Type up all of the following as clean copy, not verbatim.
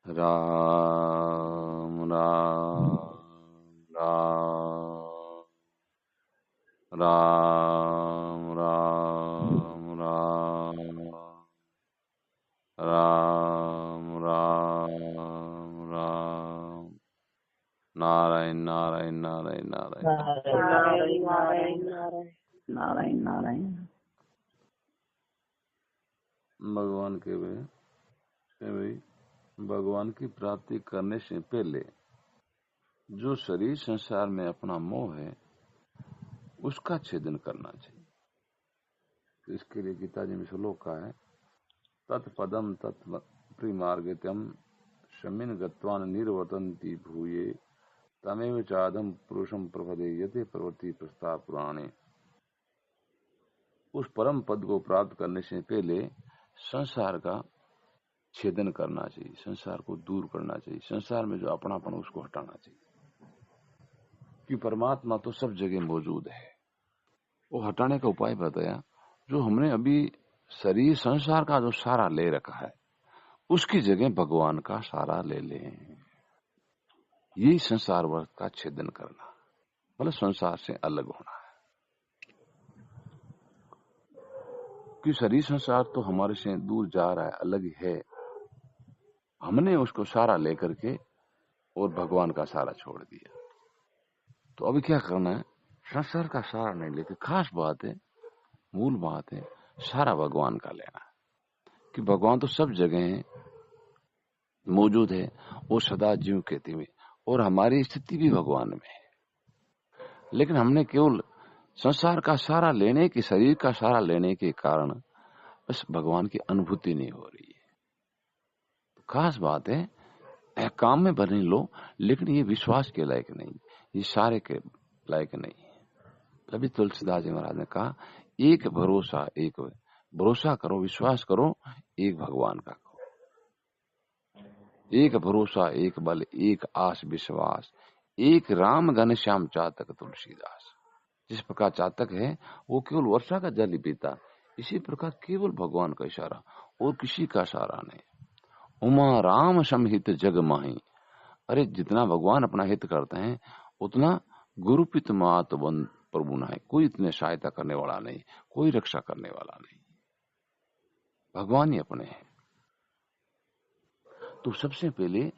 राम राम राम राम राम राम राम राम राम नारायण नारायण नारायण नारायण नारायण नारायण नारायण नारायण। भगवान के भाई भगवान की प्राप्ति करने से पहले जो शरीर संसार में अपना मोह है उसका छेदन करना चाहिए। तो इसके लिए गीता जी में श्लोक का है, तत्पदम तत्प्रिमार्गत्यम शमिन गत्वान निर्वर्तन्ति भूये तमेव चादम पुरुषम प्रभदे यते प्रवृत्ति प्रस्ताव पुराणे। उस परम पद को प्राप्त करने से पहले संसार का छेदन करना चाहिए, संसार को दूर करना चाहिए, संसार में जो अपनापन उसको हटाना चाहिए। कि परमात्मा तो सब जगह मौजूद है। वो हटाने का उपाय बताया, जो हमने अभी शरीर संसार का जो सारा ले रखा है उसकी जगह भगवान का सारा ले लें। यही संसार वर्ग का छेदन करना, मतलब संसार से अलग होना है। कि शरीर संसार तो हमारे से दूर जा रहा है, अलग ही है। हमने उसको सारा लेकर के और भगवान का सारा छोड़ दिया। तो अभी क्या करना है, संसार का सारा नहीं लेके, खास बात है, मूल बात है, सारा भगवान का लेना है। कि भगवान तो सब जगह मौजूद है, वो सदा जीव कहते हुए, और हमारी स्थिति भी भगवान में है। लेकिन हमने केवल संसार का सारा लेने की, शरीर का सारा लेने के कारण बस भगवान की अनुभूति नहीं हो रही है। तो खास बात है, काम में भर लो, लेकिन ये विश्वास के लायक नहीं, ये सारे के लायक नहीं है। तभी तुलसीदास जी महाराज ने कहा, एक भरोसा, एक भरोसा करो, विश्वास करो, एक भगवान का करो। एक भरोसा, एक बल, एक आस विश्वास, एक राम घन श्याम चातक तुलसीदास। जिस प्रकार चातक है वो केवल वर्षा का जल ही पीता, इसी प्रकार केवल भगवान का इशारा और किसी का इशारा नहीं। उमा राम समहित जग माही। अरे जितना भगवान अपना हित करते हैं उतना गुरु पित मात प्रभु ना है। कोई इतने सहायता करने वाला नहीं, कोई रक्षा करने वाला नहीं, भगवान ही अपने हैं। तो सबसे पहले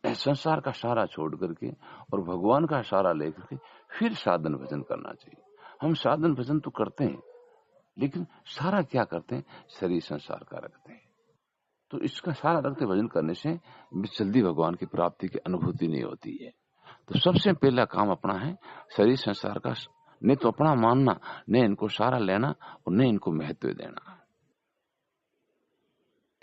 संसार का सारा छोड़ करके और भगवान का सारा लेकर के फिर साधन भजन करना चाहिए। हम साधन भजन तो करते हैं, लेकिन सारा क्या करते हैं, शरीर संसार का रखते हैं। तो इसका सारा रखते भजन करने से जल्दी भगवान की प्राप्ति की अनुभूति नहीं होती है। तो सबसे पहला काम अपना है शरीर संसार का नहीं तो अपना मानना, नहीं इनको सारा लेना और नहीं इनको महत्व देना।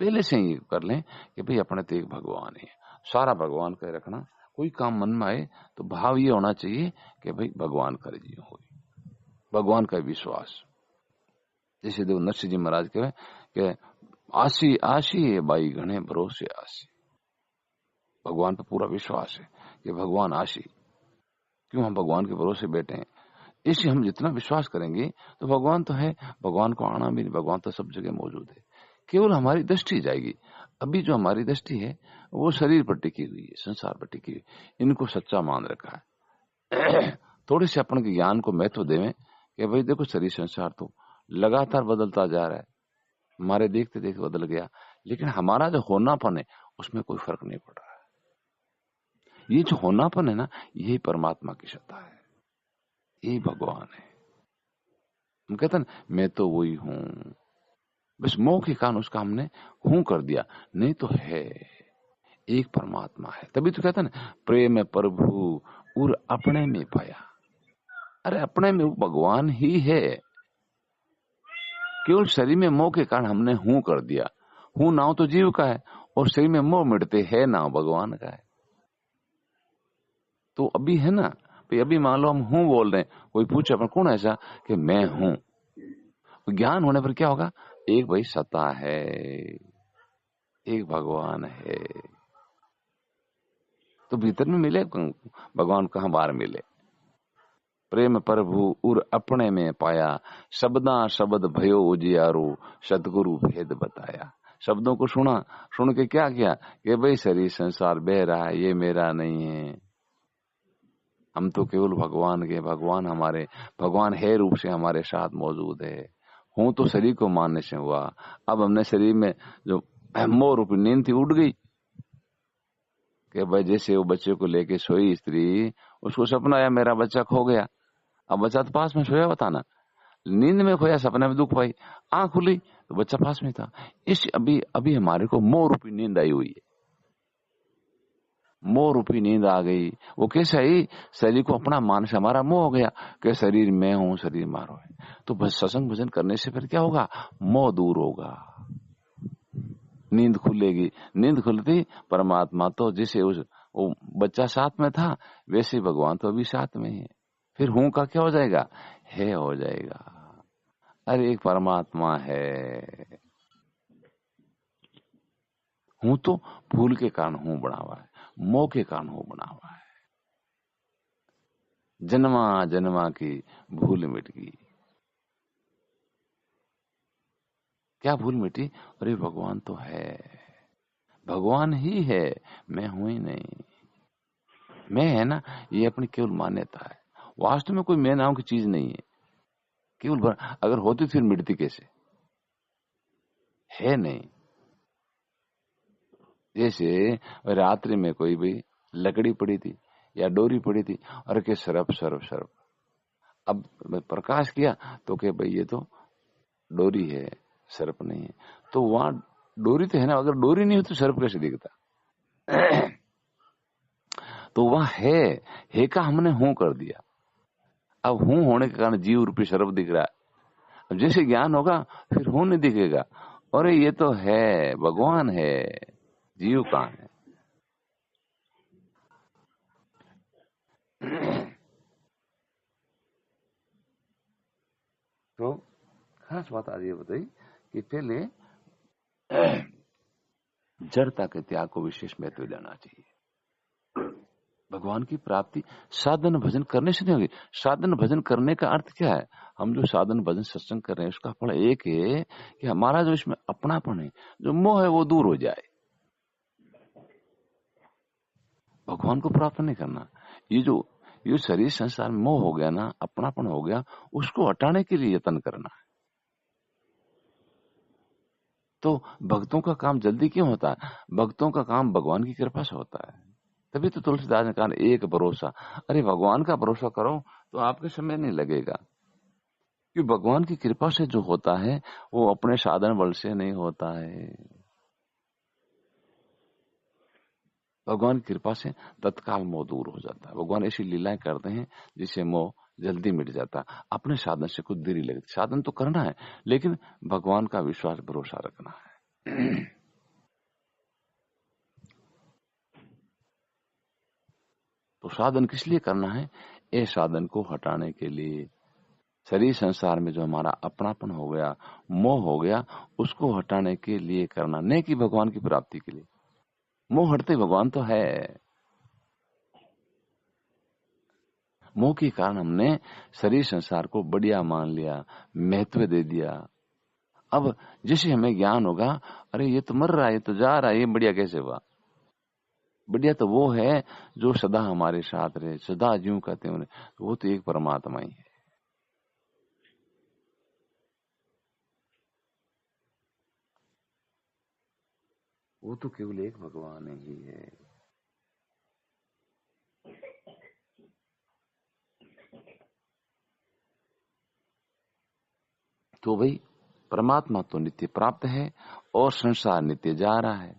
पहले से ही कर लें कि भाई अपने तो एक भगवान है, सारा भगवान का रखना। कोई काम मन में आए तो भाव ये होना चाहिए कि भाई भगवान कर जी हो, भगवान का विश्वास। जैसे देखो नरसिंह जी महाराज कहे कि आशी आशी है बाई घने भरोसे आशी। भगवान पे पूरा विश्वास है कि भगवान आशी। क्यों हम भगवान के भरोसे बैठे हैं, इससे हम जितना विश्वास करेंगे तो भगवान तो है, भगवान को आना भी नहीं, भगवान तो सब जगह मौजूद है। केवल हमारी दृष्टि जाएगी। अभी जो हमारी दृष्टि है वो शरीर पर टिकी हुई है, संसार पर टिकी हुई, इनको सच्चा मान रखा है। थोड़े से अपन के ज्ञान को महत्व देवें कि भाई देखो शरीर संसार तो लगातार बदलता जा रहा है, हमारे देखते देखते बदल गया, लेकिन हमारा जो होनापन है उसमें कोई फर्क नहीं पड़ रहा है। ये जो होनापन है ना, यही परमात्मा की सत्ता है, यही भगवान है। हम कहते हैं मैं तो वही हूं, बस मोह के कारण उसका हमने हूं कर दिया, नहीं तो है एक परमात्मा है। तभी तो कहते हैं ना, प्रेम प्रभु और अपने में पाया। अरे अपने में वो भगवान ही है, केवल शरीर में मोह के कारण हमने हूं कर दिया। हूं नाव तो जीव का है और शरीर में मोह मिटते है नाव भगवान का है। तो अभी है ना भाई, अभी मान लो हम हूं बोल रहे हैं, कोई पूछे अपन कौन ऐसा कि मैं हूं, ज्ञान होने पर क्या होगा, एक भाई सत्ता है, एक भगवान है। तो भीतर में मिले भगवान, कहां बाहर मिले। प्रेम प्रभु उर अपने में पाया, शब्दा शब्द भयो उजियारो, सतगुरु भेद बताया। शब्दों को सुना, सुन के क्या किया कि भाई शरीर संसार बह रहा है, ये मेरा नहीं है, हम तो केवल भगवान के, भगवान हमारे, भगवान है रूप से हमारे साथ मौजूद है। हूं तो शरीर को मानने से हुआ। अब हमने शरीर में जो मोह रूपी नींद थी उड़ गई कि भाई जैसे वो बच्चे को लेके सोई स्त्री, उसको सपना आया मेरा बच्चा खो गया। अब बच्चा तो पास में सोया हुआ था ना, नींद में खोया, सपने में दुख पाई, आंख खुली तो बच्चा पास में था। इस अभी अभी हमारे को मोह रूपी नींद आई हुई है, मोह रूपी नींद आ गई। वो कैसे आई? शरीर को अपना मान से हमारा मोह हो गया कि शरीर मैं हूं, शरीर मारो है। तो बस सत्संग भजन करने से फिर क्या होगा? मोह दूर होगा, नींद खुलेगी। नींद खुलती परमात्मा तो जैसे उस वो बच्चा साथ में था, वैसे भगवान तो अभी साथ में है। फिर हूं का क्या हो जाएगा? है हो जाएगा। अरे एक परमात्मा है। हूं तो भूल के कारण हूं बना हुआ है, मोह के कारण हूं बना हुआ है। जन्मा जन्मा की भूल मिट गई। क्या भूल मिटी? अरे भगवान तो है, भगवान ही है, मैं हूं ही नहीं। मैं है ना, ये अपनी केवल मान्यता है। वास्तव में कोई मैं नाम की चीज नहीं है, केवल अगर होती फिर मिटती कैसे? है नहीं। जैसे रात्रि में कोई भी लकड़ी पड़ी थी या डोरी पड़ी थी और के सरफ सरफ सरफ, अब प्रकाश किया तो के भाई ये तो डोरी है, सर्प नहीं है। तो वहां डोरी तो है ना, अगर डोरी नहीं हो तो सर्प कैसे दिखता? तो वहां है का हमने हूं कर दिया। अब हूं होने के कारण जीव रूपी सर्प दिख रहा है। अब जैसे ज्ञान होगा फिर हूं नहीं दिखेगा, अरे ये तो है, भगवान है, जीव कहां है? तो खास बात आज ये बताई कि पहले जड़ता के त्याग को विशेष महत्व देना चाहिए। भगवान की प्राप्ति साधन भजन करने से नहीं होगी। साधन भजन करने का अर्थ क्या है? हम जो साधन भजन सत्संग कर रहे हैं उसका फल एक है कि हमारा जो इसमें अपनापन है, जो मोह है, वो दूर हो जाए। भगवान को प्राप्त नहीं करना, ये शरीर संसार में मोह हो गया ना, अपनापन हो गया, उसको हटाने के लिए यत्न करना है। तो भक्तों का काम जल्दी क्यों होता है? भक्तों का काम भगवान की कृपा से होता है। तभी तो तुलसीदास ने कहा एक भरोसा। अरे भगवान का भरोसा करो तो आपके समय नहीं लगेगा, क्योंकि भगवान की कृपा से जो होता है वो अपने साधन बल से नहीं होता है। भगवान की कृपा से तत्काल मोह दूर हो जाता है। भगवान ऐसी लीलाएं करते हैं जिससे मोह जल्दी मिट जाता है। अपने साधन से कुछ देरी लगती, साधन तो करना है लेकिन भगवान का विश्वास भरोसा रखना है। तो साधन किस लिए करना है? ये साधन को हटाने के लिए। शरीर संसार में जो हमारा अपनापन हो गया, मोह हो गया, उसको हटाने के लिए करना, नहीं कि भगवान की प्राप्ति के लिए। मोह हटते भगवान तो है। मोह के कारण हमने शरीर संसार को बढ़िया मान लिया, महत्व दे दिया। अब जैसे हमें ज्ञान होगा, अरे ये तो मर रहा है, ये तो जा रहा है, ये बढ़िया कैसे हुआ? बढ़िया तो वो है जो सदा हमारे साथ रहे, सदा ज्यूं कहते हैं, वो तो एक परमात्मा ही है। वो तो केवल एक भगवान ही है। तो भाई परमात्मा तो नित्य प्राप्त है और संसार नित्य जा रहा है।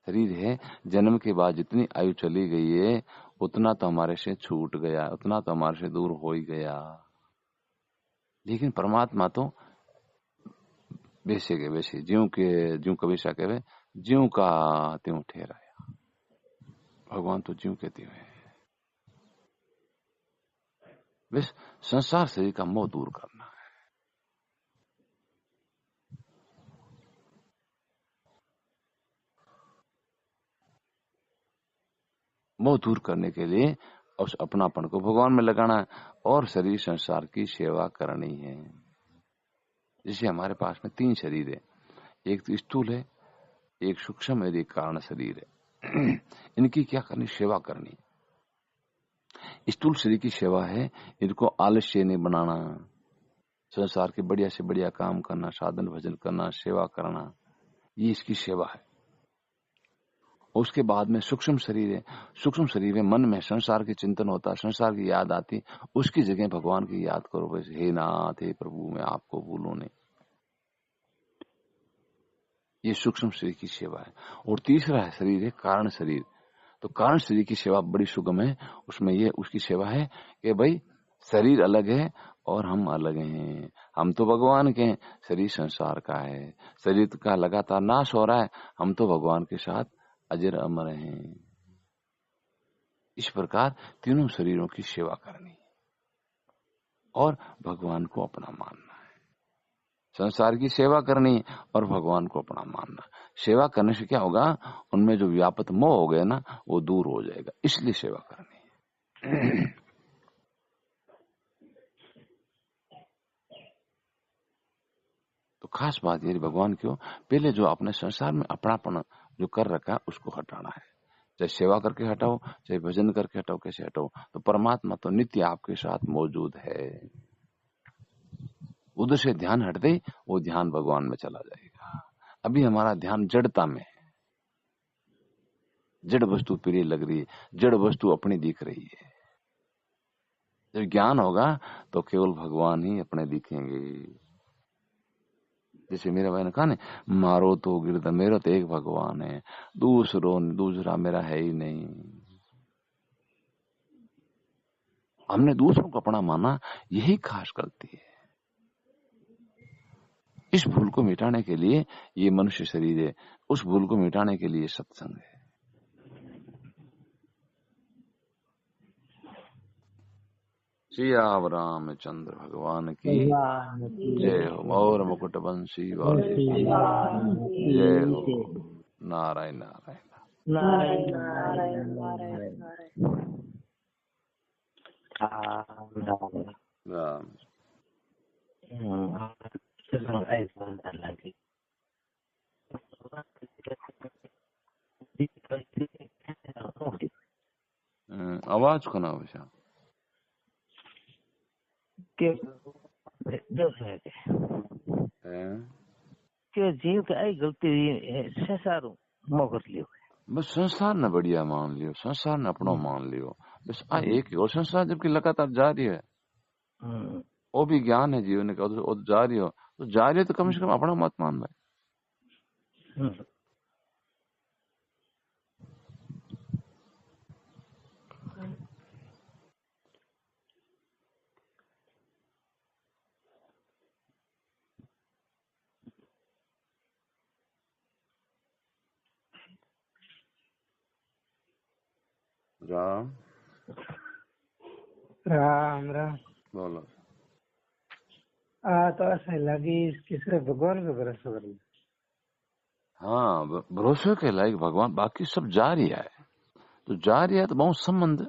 शरीर है, जन्म के बाद जितनी आयु चली गई है उतना तो हमारे से छूट गया, उतना तो हमारे से दूर हो ही गया। लेकिन परमात्मा तो वैसे के वैसे, ज्यों कबीसा कहे, ज्यों का त्यों ठहराया। भगवान तो ज्यों के त्यों है। बस संसार शरीर का मोह दूर करना है। मोह दूर करने के लिए उस अपनापन को भगवान में लगाना है और शरीर संसार की सेवा करनी है। जैसे हमारे पास में 3 शरीर है, एक तो स्थूल है, एक सूक्ष्म है, एक कारण शरीर है। इनकी क्या करनी? सेवा करनी। स्थूल शरीर की सेवा है, इनको आलस्य नहीं बनाना, संसार के बढ़िया से बढ़िया काम करना, साधन भजन करना, सेवा करना, ये इसकी सेवा है। उसके बाद में सूक्ष्म शरीर है। सूक्ष्म शरीर में मन में संसार के चिंतन होता है, संसार की याद आती, उसकी जगह भगवान की याद करो। बस हे नाथ, हे प्रभु, मैं आपको भूलूं नहीं। ये सूक्ष्म शरीर की सेवा है। और तीसरा है शरीर है कारण शरीर। तो कारण शरीर की सेवा बड़ी सुगम है। उसमें ये उसकी सेवा है कि भाई शरीर अलग है और हम अलग हैं। हम तो भगवान के हैं, शरीर संसार का है। शरीर का लगातार नाश हो रहा है, हम तो भगवान के साथ अजर अमर हैं। इस प्रकार तीनों शरीरों की सेवा करनी और भगवान को अपना मानना है। संसार की सेवा करनी और भगवान को अपना मानना। सेवा करने से क्या होगा? उनमें जो व्यापक मोह हो गया ना, वो दूर हो जाएगा। इसलिए सेवा करनी है। तो खास बात ये भगवान क्यों, पहले जो अपने संसार में अपनापन जो कर रखा है उसको हटाना है। चाहे सेवा करके हटाओ, चाहे भजन करके हटाओ, कैसे हटाओ, तो परमात्मा तो नित्य आपके साथ मौजूद है। उधर से ध्यान हटते ही वो ध्यान भगवान में चला जाएगा। अभी हमारा ध्यान जड़ता में है, जड़ वस्तु प्रिय लग रही है, जड़ वस्तु अपनी दिख रही है। जब ज्ञान होगा तो केवल भगवान ही अपने दिखेंगे। जैसे मेरे भाई ने कहा ना, मारो तो गिरद मेरा तो एक भगवान है, दूसरा मेरा है ही नहीं। हमने दूसरों को अपना माना, यही खास गलती है। इस भूल को मिटाने के लिए ये मनुष्य शरीर है, उस भूल को मिटाने के लिए सत्संग है। श्री रामचंद्र भगवान की जय हो। और मुकुट बंशी वाले जय हो। नारायण नारायण नारायण नारायण नारायण नारायण। राम। आवाज को ना बचा क्यों जीव के आई गलती संसार मोह कर लियो। बस संसार ने बढ़िया मान लियो, संसार ने अपना मान लियो। बस आ एक ही और संसार जबकि लगातार जारी है। वो भी ज्ञान है जीवन का, वो जारी हो तो जारी है, तो कम से कम अपना मत मान भाई। राम राम राम। बोलो। तो ऐसे लगी किसरे भगवान पे भरोसा कर लिया। हाँ, भरोसे के लायक भगवान, बाकी सब जारी है। तो जारी है तो बहुत संबंध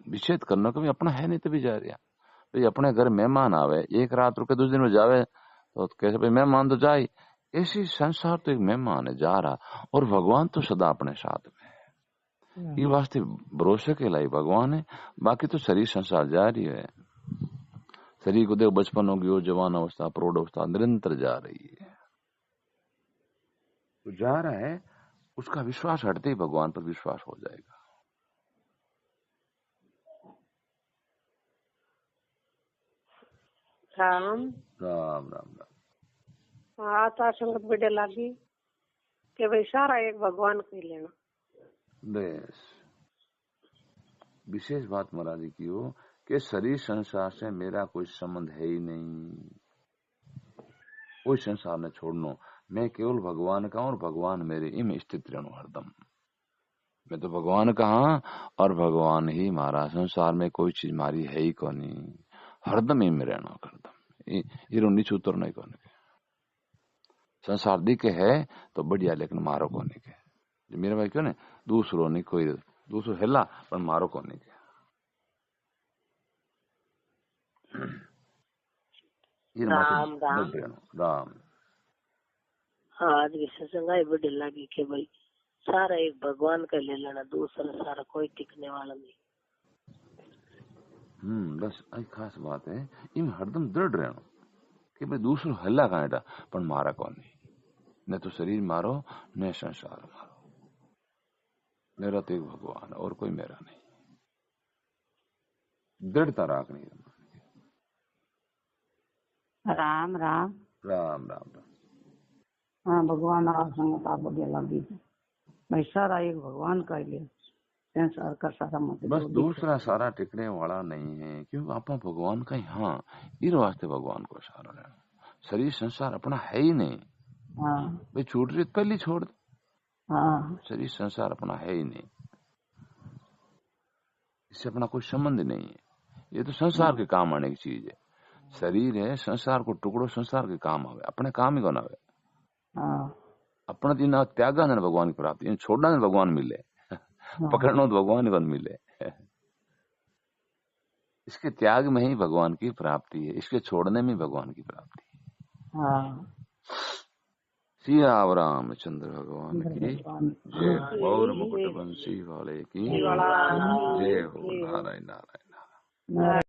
विच्छेद करना कभी अपना है नहीं, तभी जारी है। भाई अपने घर मेहमान आवे, एक रात रुके दूसरे दिन में जावे, तो कैसे भाई मेहमान तो जाए। ऐसी संसार तो एक मेहमान है, जा रहा, और भगवान तो सदा अपने साथ में है। ये वास्ते भरोसे के लायक भगवान है। बाकी तो शरीर संसार जारी है। शरीर को देखो, बचपन हो गयो, जवान अवस्था, प्रौढ़ अवस्था निरंतर जा रही है। तो जा रहा है, उसका विश्वास हटते ही भगवान पर विश्वास हो जाएगा। राम राम राम राम। आता संगत बड़े लागी कि भाई सारा एक भगवान को ही लेना। बस विशेष बात महाराज जी की हो कि शरीर संसार से मेरा कोई संबंध है ही नहीं। कोई संसार ने छोड़नो, मैं केवल भगवान का और भगवान मेरे इम स्थित रहूं हरदम। मैं तो भगवान का हाँ और भगवान ही मारा। संसार में कोई चीज मारी है ही कौन, हरदम ही में रहना हरदम। ये नीचे उतरना ही कौन के। संसार दिखे है तो बढ़िया, लेकिन मारो कोने के। मेरे भाई क्यों ने दूसरो नहीं कोई, दूसरो हेला पर मारो कोने के। ये राम राम राम। हाँ आज की सत्संगाई बड़ी लगी कि भाई सारा एक भगवान का ले लेना, दूसरा सारा कोई टिकने वाला नहीं। बस आई खास बात है, इम हरदम दृढ़ रहना कि भाई दूसरो हल्ला कांटा पण मारा कौन नहीं, न तो शरीर मारो न संसार मारो, मेरा तो एक भगवान और कोई मेरा नहीं। दृढ़ता राखनी है। राम राम राम राम राम। हाँ भगवान आप संगत आप बढ़िया लगी भाई, सारा एक भगवान का ही ले, संसार का सारा मत बस दूसरा सारा टिकने वाला नहीं है, क्योंकि आप भगवान का ही, हाँ इस वास्ते भगवान को सहारा लेना। शरीर संसार अपना है ही नहीं। हाँ भाई छूट रही पहले छोड़ दे। हाँ शरीर संसार अपना है ही नहीं, इससे अपना कोई संबंध नहीं है। ये तो संसार के काम आने की चीज है। शरीर है संसार को टुकड़ो, संसार के काम आवे, अपने काम ही को ना आवे। हाँ अपना दिन त्यागा ने भगवान की प्राप्ति, छोड़ना ने भगवान मिले, पकड़ना तो भगवान को मिले। इसके त्याग में ही भगवान की प्राप्ति है, इसके छोड़ने में भगवान की प्राप्ति है। हाँ सिया रामचंद्र भगवान की जय, गौर मुकुट बंसी वाले की जय हो। नारायण नारायण नारायण।